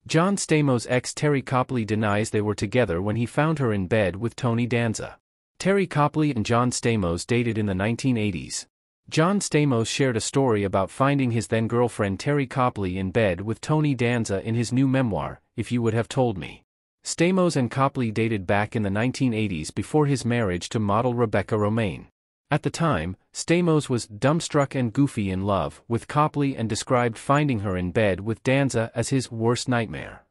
John Stamos' ex Terry Copley denies they were together when he found her in bed with Tony Danza. Terry Copley and John Stamos dated in the 1980s. John Stamos shared a story about finding his then-girlfriend Terry Copley in bed with Tony Danza in his new memoir, If You Would Have Told Me. Stamos and Copley dated back in the 1980s before his marriage to model Rebecca Romaine. At the time, Stamos was dumbstruck and goofy in love with Copley and described finding her in bed with Danza as his worst nightmare.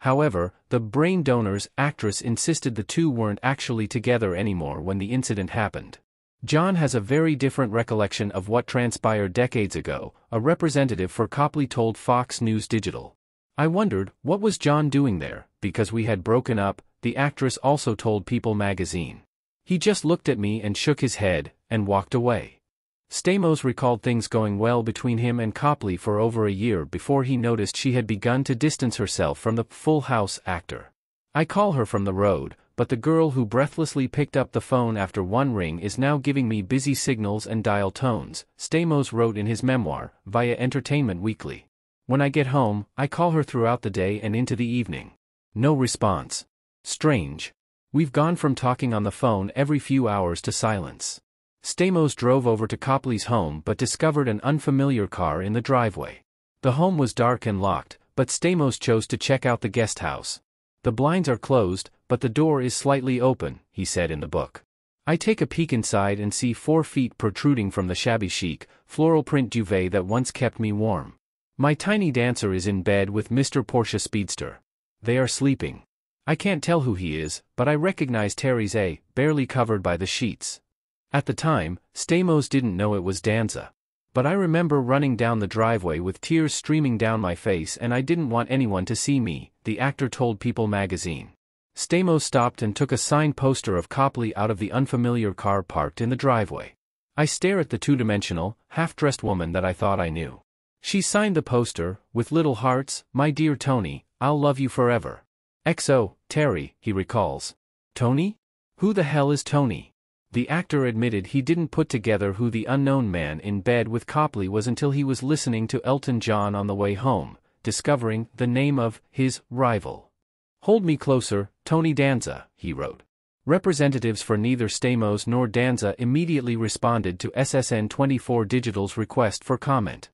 However, the brain donor's actress insisted the two weren't actually together anymore when the incident happened. John has a very different recollection of what transpired decades ago, a representative for Copley told Fox News Digital. I wondered, what was John doing there, because we had broken up, the actress also told People magazine. He just looked at me and shook his head, and walked away. Stamos recalled things going well between him and Copley for over a year before he noticed she had begun to distance herself from the Full House actor. I call her from the road, but the girl who breathlessly picked up the phone after one ring is now giving me busy signals and dial tones, Stamos wrote in his memoir, via Entertainment Weekly. When I get home, I call her throughout the day and into the evening. No response. Strange. We've gone from talking on the phone every few hours to silence. Stamos drove over to Copley's home but discovered an unfamiliar car in the driveway. The home was dark and locked, but Stamos chose to check out the guest house. The blinds are closed, but the door is slightly open, he said in the book. I take a peek inside and see 4 feet protruding from the shabby chic, floral print duvet that once kept me warm. My tiny dancer is in bed with Mr. Porsche Speedster. They are sleeping. I can't tell who he is, but I recognize Terry's barely covered by the sheets. At the time, Stamos didn't know it was Danza. But I remember running down the driveway with tears streaming down my face and I didn't want anyone to see me, the actor told People magazine. Stamos stopped and took a signed poster of Copley out of the unfamiliar car parked in the driveway. I stare at the two-dimensional, half-dressed woman that I thought I knew. She signed the poster, with little hearts, "My dear Tony, I'll love you forever." XO, Terry, he recalls. Tony? Who the hell is Tony? The actor admitted he didn't put together who the unknown man in bed with Copley was until he was listening to Elton John on the way home, discovering the name of his rival. Hold me closer, Tony Danza, he wrote. Representatives for neither Stamos nor Danza immediately responded to SSN24 Digital's request for comment.